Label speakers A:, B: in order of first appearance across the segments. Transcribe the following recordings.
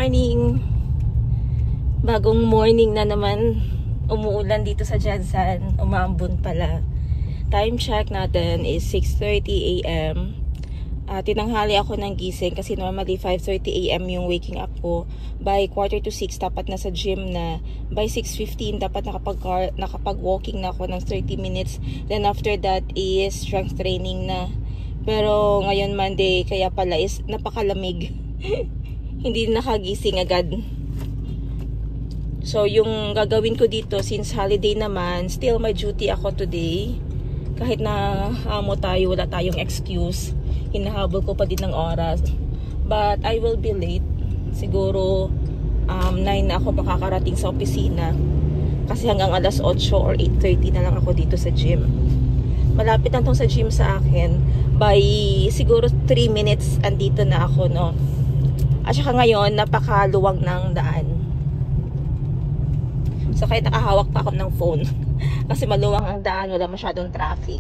A: morning! Bagong morning na naman. Umuulan dito sa Jansan. Umambon pala. Time check natin is 6:30 AM. Tinanghali ako ng gising kasi normally 5:30 AM yung waking up ko. By 5:45 dapat nasa gym na. By 6:15 dapat nakapag-walking na ako ng 30 minutes. Then after that is strength training na. Pero ngayon Monday kaya pala is napakalamig. Hindi nakagising agad. So yung gagawin ko dito since holiday naman, still may duty ako today. Kahit na amo tayo, wala tayong excuse. Hinahabol ko pa din ng oras. But I will be late. Siguro 9 na ako makakarating sa opisina. Kasi hanggang alas 8 or 8:30 na lang ako dito sa gym. Malapit na itong sa gym sa akin. By siguro 3 minutes andito na ako, no? At saka ngayon, napakaluwag ng daan. So kahit nakahawak pa ako ng phone. Kasi maluwang ang daan, wala masyadong traffic.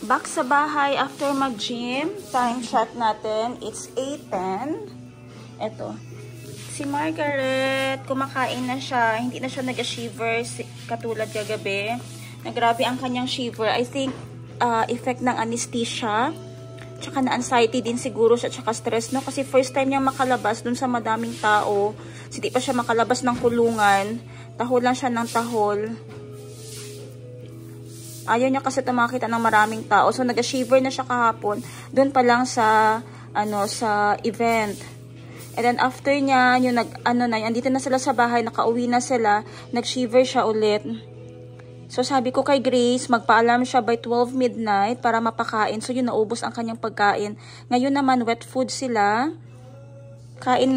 A: Back sa bahay after mag-gym. Time check natin. It's 8:10. Eto. Si Margaret, kumakain na siya. Hindi na siya nag-shiver katulad kagabi. Nagrabe ang kanyang shiver. I think effect ng anesthesia. Tsaka na-anxiety din siguro siya, tsaka stress, no? Kasi first time niya makalabas dun sa madaming tao. Hindi pa siya makalabas ng kulungan. Tahol lang siya ng tahol. Ayaw niya kasi tumakita ng maraming tao. So, nag-shiver na siya kahapon. Doon pa lang sa, sa event. And then, after niya, yung andito na sila sa bahay, nakauwi na sila, nag-shiver siya ulit. So, sabi ko kay Grace, magpa-alarm siya by 12 midnight para mapakain. So, yun, naubos ang kanyang pagkain. Ngayon naman, wet food sila. Kain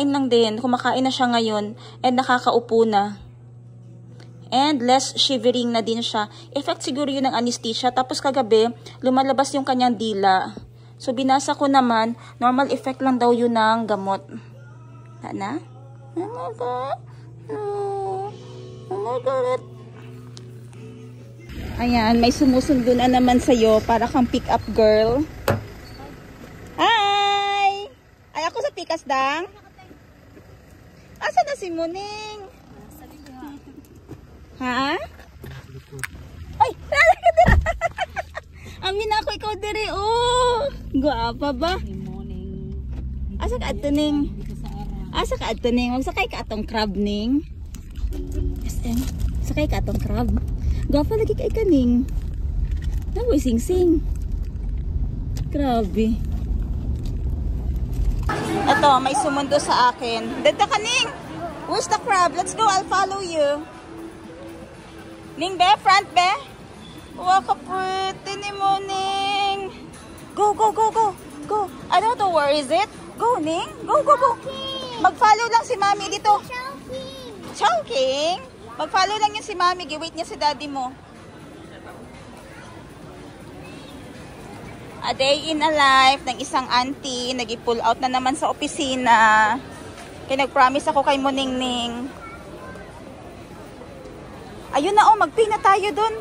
A: lang din. Kumakain na siya ngayon. And nakakaupo na. And less shivering na din siya. Effect siguro yun ng anesthesia. Tapos kagabi, lumalabas yung kanyang dila. So, binasa ko naman, normal effect lang daw yun ng gamot. Na? Oh my God. Oh my God. Ayan, may sumusundo na naman sa'yo para kang pick-up girl. Hi! Ay, ako sa pikas dang? Asa na si Muning? Ha? Ay! Nalala ka dira! Amin ako, ikaw diri, oh! Guwapa ba? Asa ka atuning? Asa ka atuning? Magsakay ka atong crab ning? SM, sakay ka atong crab? Guwapa lagi kay kaning. Naboy sing-sing. Grabe. Ito, may sumundo sa akin. Dito ka, Ning! Where's the crab? Let's go, I'll follow you. Ning, be? Front, be? Wow, ka-pretty ni mo, Ning. Go, go, go, go. Go. I don't know where is it. Go, Ning. Go, go, go. Mag-follow lang si Mami dito. Chowking? Mag-follow lang yun si Mami. Gi-wait niya si Daddy mo. A day in a life ng isang auntie. Nag-pull out na naman sa opisina. Kaya nag-promise ako kay Muningning. Ayun na, oh. Mag-pay na tayo dun.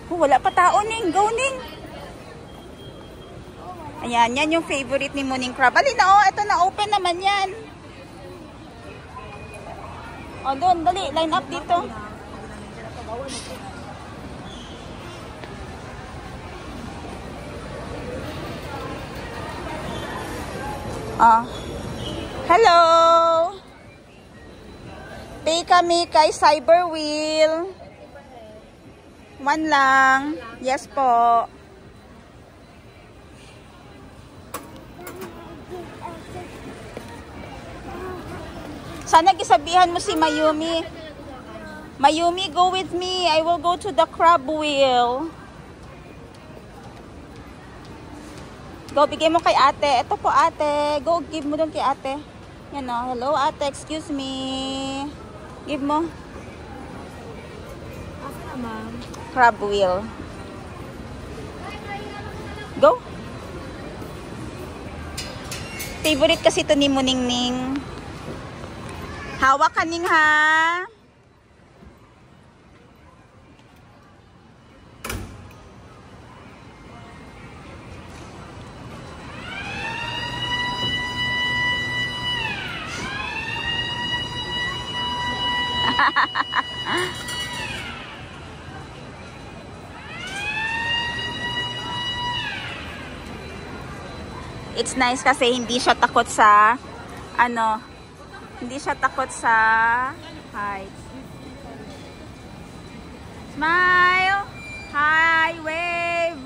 A: Oh, wala pa tao, Ning. Go, Ning. Ayan, yan yung favorite ni Muning Crab. Alin na, oh. Ito na, open naman yan. Oh, doon. Dali. Line up dito. Hello! Pay kami kay Cyberwheel. 1 lang. Yes po. Sana gisabihan mo si Mayumi. Mayumi, go with me. I will go to the crab wheel. Go, bigay mo kay ate. Ito po ate. Go, give mo doon kay ate. Yan o. Hello ate, excuse me. Give mo.
B: Asa na, ma'am?
A: Crab wheel. Go. Favorite kasi ito ni Muningning. Hawak ka, Ning, ha? It's nice kasi hindi siya takot sa hindi siya takot sa heights. Smile! Hi! Wave!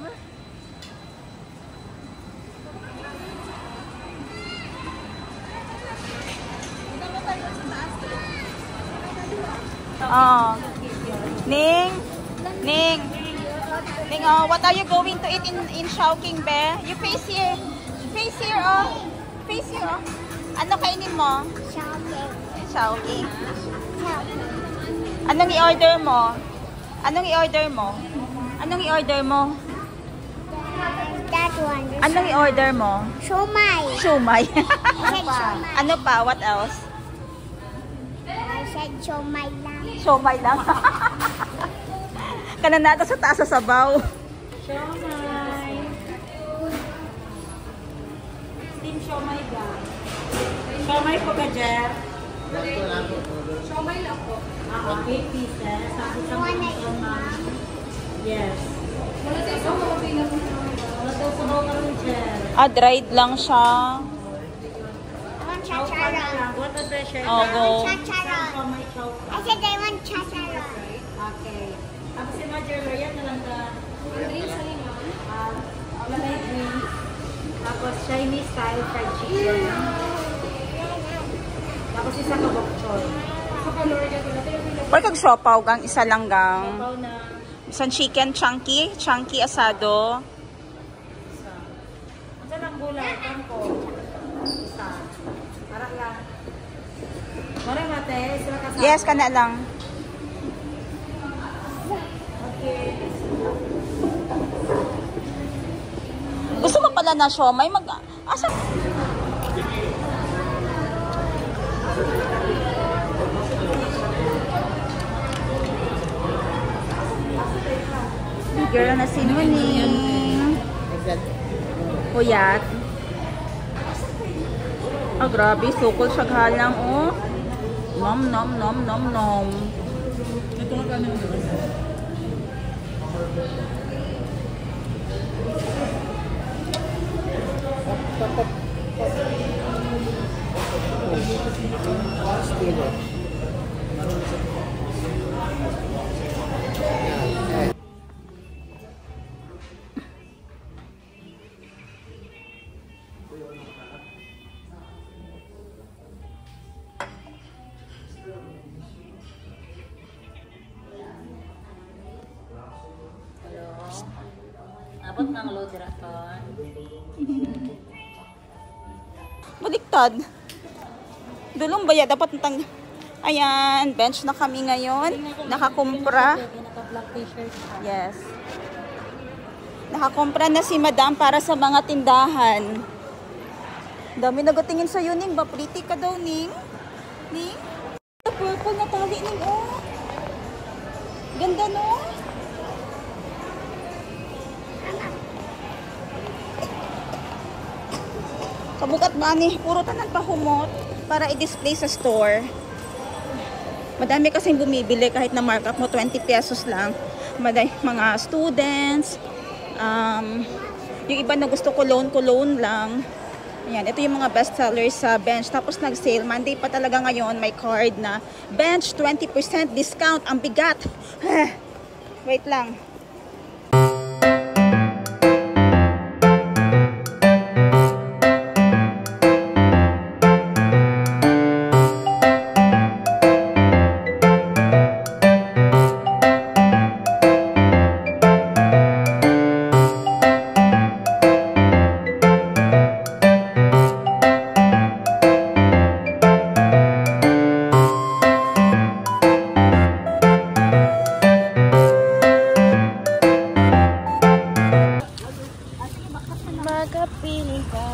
A: Oh. Ning! Ning! Ning, oh, what are you going to eat in Chowking, be? You face here. Face here, oh. Face here, oh. Ano kainin mo?
B: Chowking.
A: Chowking.
B: Chowking.
A: Anong i-order mo? Anong i-order mo? Anong i-order mo?
B: That one.
A: Anong i-order mo?
B: Siomai.
A: Siomai.
B: I said siomai.
A: Ano pa? What else?
B: I said siomai lang.
A: Siomai lang. Kananada sa taas sa sabaw.
B: Siomai.
A: Steam siomai ba? Siomai po ka, Jeff?
B: Siomai lang po.
A: 8 pieces. Tapos
B: You wanna eat, Mom?
A: Yes.
B: Wala tayo sa mga
C: Ah, dried lang siya.
B: I want chacharon.
D: What was the shirt?
C: Oh, go.
B: Chacharon. I said I want chacharon.
D: Okay. Tapos si Marjorie, yan na lang ka. Green sa limon. Lamay green. Tapos Chinese style fried chicken. Tapos isa ka bok choy. Sa kalori ka pala.
C: Pwede kag siopaw gang isa lang gang.
D: Pau na
C: Isang chicken chunky asado.
D: isa. Isa lang gulay. Kampo. Isa. Para lang. Mara mate. Sila kasama.
C: Yes, kana lang.
D: Okay.
C: Gusto ko pala na siomay mag asa girl na si Muning. Puyat. Ah, grabe. Sukol siya halang, oh. Nom, nom, nom, nom, nom. Ito nga kanin.
D: Abot ng load raton.
C: Baliktad. Dulong baya dapat tang. Ayan, bench na kami ngayon. Nakakumpra.
D: Naka-black t-shirt.
C: Yes. Nakakumpra na si Madam para sa mga tindahan. Dami nagatingin sa Ning. Ba pretty ka daw, Ning? Ning? Purple na tali, Ning. Oh. Ganda, no? Kabukat ba ni? Puro tanan pahumot para i-display sa store. Madami kasing bumibili kahit na markup mo 20 pesos lang. Mga students, yung iba na gusto cologne lang. Ayan, ito yung mga best sellers sa Bench. Tapos nag-sale. Monday pa talaga ngayon, may card na Bench 20% discount. Ang bigat. Wait lang. Magkapiling ka.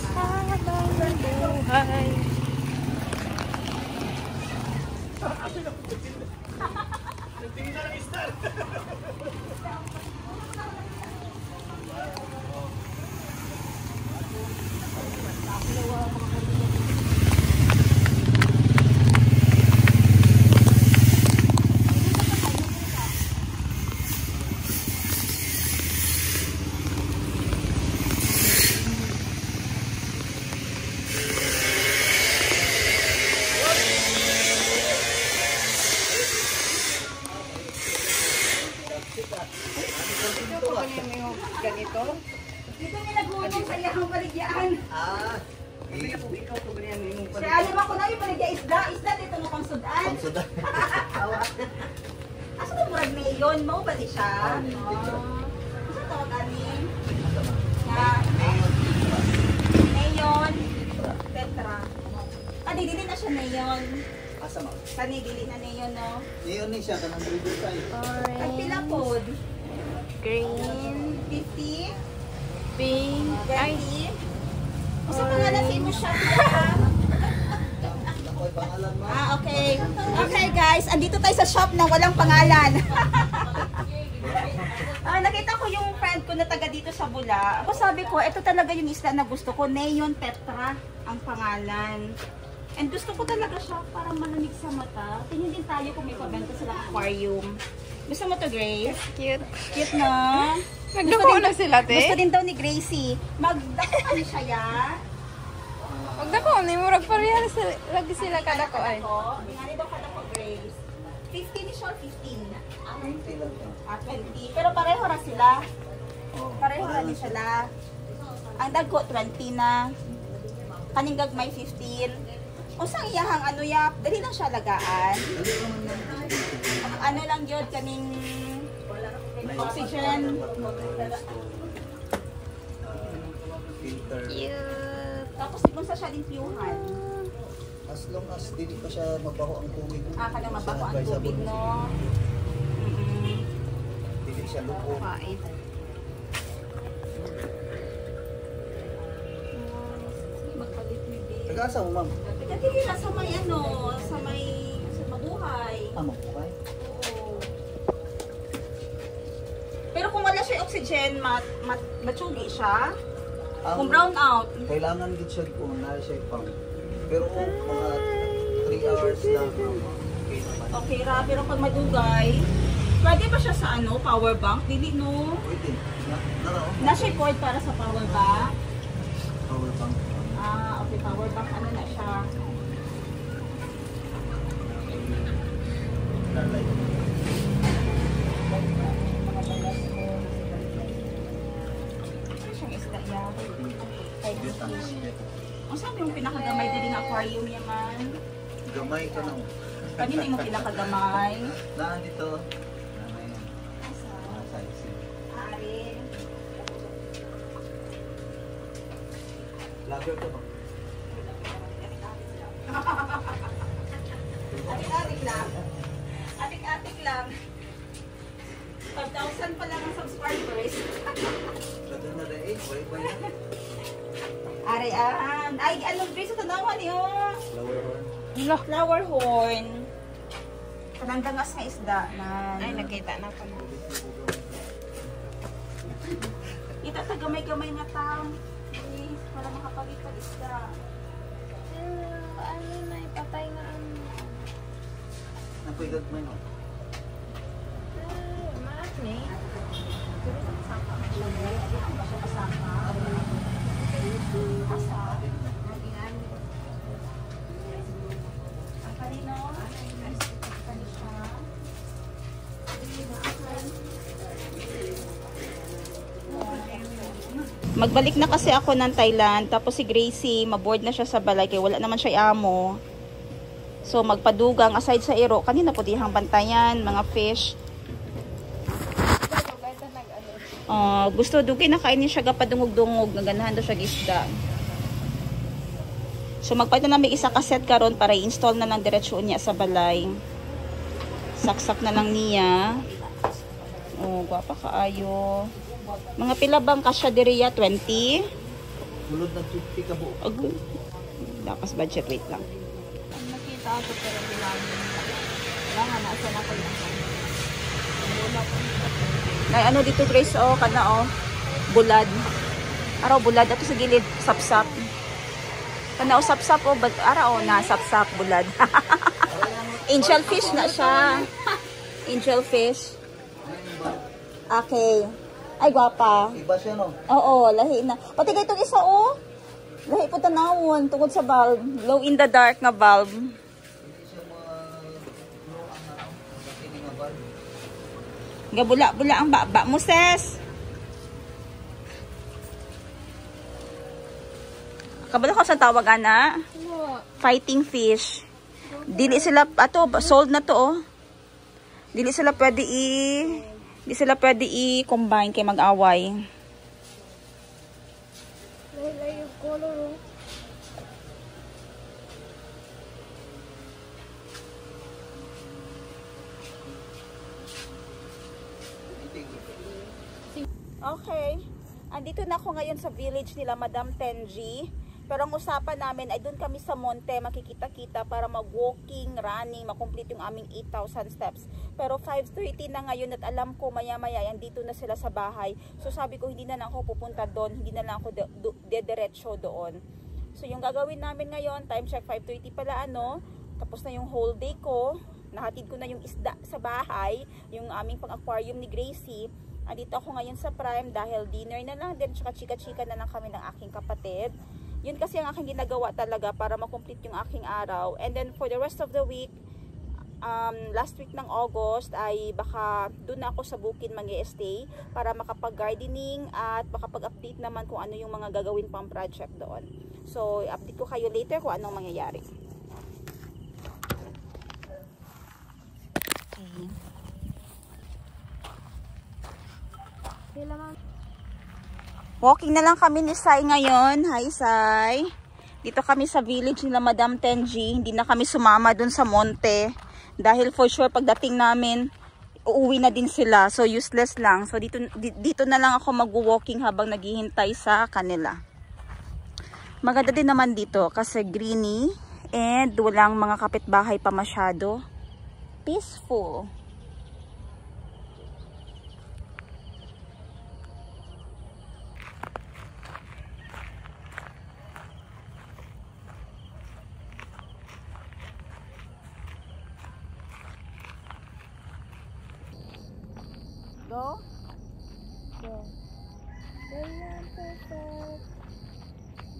C: Habang buhay.
E: Ganito?
C: Dito nilagulong sa iyang baligyan.
E: Ikaw to ba yan yung
C: Siya, alam ako na yung baligya isda. Isda dito mo pang sudan. Asa na murag mayon mo ba di siya? Asa tawag anin? Mayon. Tetra. Dili na siya mayon.
E: Asa mo?
C: Dili na mayon, no?
E: Ngayon ni siya, kanang driver tayo.
C: At pila pod?
A: Green,
C: 50?
A: pink,
C: 20? Kasi pangalan sa imo siya.
E: Ako'y pangalan mo.
C: Okay. Okay guys, andito tayo sa shop na walang pangalan. Nakita ko yung friend ko na taga dito sa Bula. Ako sabi ko, ito talaga yung isda na gusto ko. Neon Petra ang pangalan. And gusto ko talaga siya para malamig sa mata. Tingin din tayo kung may pabenta silang aquarium. Gusto mo to, Grace?
F: Cute.
C: Cute na.
F: Nagdako na sila, te.
C: Gusto din daw ni Gracie. Magdakuan siya, ya.
F: Magdako, ni murag pareha sila, lagi sila kadako ay.
C: Ingani daw kada ko, Grace. 15 ni siya, 15.
E: 20 lang to.
C: 20. Pero pareho ra sila. Pareho ra din sila. Ang dagko 20 na. Kaning gagmay 15. Usang iyahang ano ya, dali lang siya lagaan. Ano lang yun kaning oxygen.
E: Filter.
F: Cute.
C: Tapos di mo sa siya din piyuhan.
E: As long as dili pa siya mabaho ang tubig.
C: Kada
E: Siya
C: mabaho ang
E: advisable.
C: tubig, no?
E: Dili siya lupo.
F: Pait.
C: Magpalit ni babe.
E: Taga-asa mo, ma'am?
C: Nagkatili na sa may ano, sa may sa mabuhay.
E: Amo po kay?
C: Oo. Pero kung wala siya oxygen, matsugi siya. Kung brown out,
E: Kailangan gid siya kung na siya pang. Pero kung mga 3 hours lang, okay naman.
C: okay ra. Pero pag madugay, pwede ba siya sa ano, power bank? Dili, no?
E: Pwede. Nara,
C: Nasa cord para sa power bank.
E: power bank.
C: Ah, okay, power bank. Ano na siya?
E: Lalay.
C: Ano siyang isda yan? Ay,
E: Vietnamese
C: fish.
E: jet.
C: Ang sabi yung pinakagamay din ng aquarium yaman?
E: Gamay ka na.
C: Kanina yung pinakagamay?
E: Naan dito. Nanay yan. Size.
C: Ari.
E: Lager ka ba?
C: Atik-atik lang. Atik-atik lang. 5,000 pa lang ang subscribers.
E: Lager na rin. Bye-bye na.
C: Ari, ay, anong beso tanawan niyo?
E: Flower horn.
C: Flower horn. Kananggangas nga isda.
F: Ay, nakita na pa.
C: Ita tagamay-gamay nga tao. Eh, para makapagipag isda.
F: Ano na, ipatay nga ang...
E: Napoy gagmay no?
F: Maas ni.
C: Ang kanino? Magbalik na kasi ako ng Thailand, tapos si Gracie, maboard na siya sa balay, kaya wala naman siya amo. So magpadugang, aside sa iro, kanina po dihang bantayan, mga fish. Gusto dugay na kainin siya gapadungog-dungog, naganahan daw siya gisda. So magpalit na namin isa kaset karon para i-install na ng diretsyon niya sa balay. Saksak na lang niya. Oh, gwapa kaayo. Mga pilabang kasya diriya 20.
E: Sulod na 50 ka buo.
C: Agoy. Lakas budget, wait lang.
F: Ang nakita ako pero bilangin. Wala nga, nasa na ko lang.
C: Nay ano dito Grace kana bulad. Araw bulad ato sa gilid sapsap. Kana sapsap araw na sapsap bulad. Angel fish na siya. Angel fish. Okay. Ay gwapa.
E: Iba siya no?
C: Oo, lahi na. Pati kay itong isa lahi po tanawon tungod sa bulb. Glow in the dark nga bulb.
E: Hindi siya blow ang bakini nga bal.
C: Gabula-bula ang baba mo, ses. Kabalo ko sa tawag, ana? Fighting fish. Dili sila, sold na to, Dili sila pwede i-combine kay mag-away.
F: Wala yung color.
C: Okay. Andito na ako ngayon sa village nila, Madam Tenji. Pero ang usapan namin ay doon kami sa monte, makikita-kita para mag-walking, running, makomplete yung aming 8,000 steps. Pero 5:30 na ngayon at alam ko maya-maya, andito na sila sa bahay. So sabi ko, hindi na lang ako pupunta doon, hindi na lang ako dediretso doon. So yung gagawin namin ngayon, time check 5:30 pala tapos na yung whole day ko. nahatid ko na yung isda sa bahay, yung aming pang-aquarium ni Gracie. Andito ako ngayon sa Prime dahil dinner na lang din, tsaka chika-chika na lang kami ng aking kapatid. Yun kasi ang aking ginagawa talaga para makomplete yung aking araw. And then for the rest of the week, last week ng August ay baka doon ako sa Bukid mag-i-stay para makapag-gardening at makapag-update naman kung ano yung mga gagawin pang project doon. So, update ko kayo later kung anong mangyayari. Walking na lang kami ni Sai ngayon. Hi, Sai. Dito kami sa village nila Madam Tenji. Hindi na kami sumama dun sa monte. Dahil for sure pagdating namin, uuwi na din sila. So useless lang. So dito na lang ako mag-walking habang naghihintay sa kanila. Maganda din naman dito kasi greeny and walang mga kapitbahay pa masyado. Peaceful. Go.
B: Go. Baby, I'm perfect.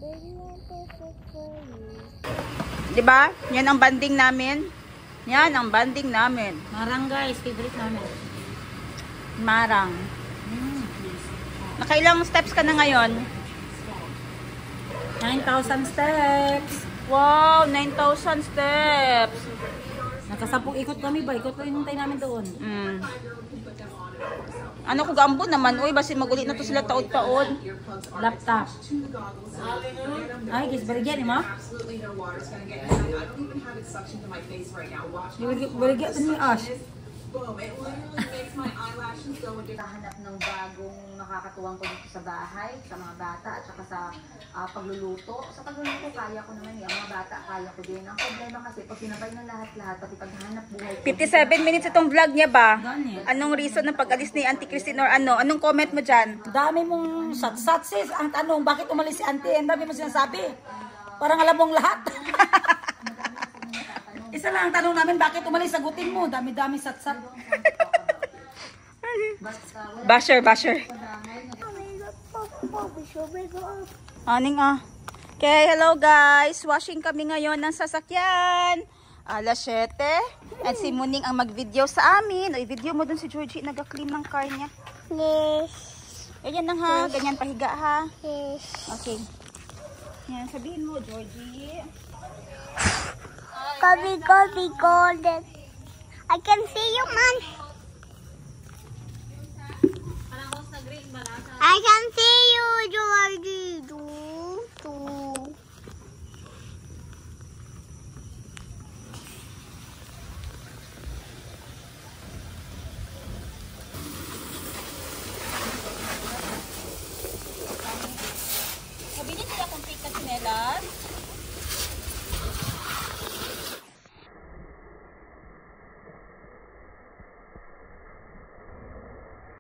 B: Baby, I'm perfect for you.
C: Diba? Yan ang banding namin. Yan ang banding namin.
D: Marang guys, favorite namin.
C: Marang. Nakailang steps ka na ngayon?
D: 9,000 steps.
C: Wow, 9,000 steps.
D: Nakasapong ikot kami ba? Ikot pa hinintay namin doon.
C: Ano ko gambo naman, uy, basin magulit na to sila taod-taod.
D: Laptop. Ay, guys, barigyan, ma? Barigyan ito ni Ash.
F: Hanap ng bagong nakakatuwang ko dito sa bahay, sa mga bata, at saka sa pagluluto. Sa pagluluto, kaya ko naman yung mga bata, kaya ko din. Ang problema kasi, pag sinabay ng lahat-lahat, pati paghanap buhay ko.
C: 57 minutes itong vlog niya ba? Anong reason ng pag-alis ni Auntie Christine or ano? Anong comment mo dyan?
D: Dami mong sat-sat sis. Ang tanong, bakit umalis si auntie? Ang dami mo sinasabi. Parang alam mong lahat. Isa lang ang tanong namin, bakit umalis? Sagutin mo. Dami-dami sat-sat.
C: Basher, basher. Aning Okay, hello guys. Washing kami ngayon ng sasakyan. Alas 7. At si Muning ang mag-video sa amin. O, i-video mo dun si Georgie. Nag-clean ng car niya.
B: Yes.
C: Ganyan lang ha. Ganyan pahiga ha.
B: Yes.
C: Okay. Yan, sabihin mo, Georgie.
B: Coffee, coffee, golden. I can see you, man. I can see you, Georgie.
C: Sabihin nila kung fake na sinelas.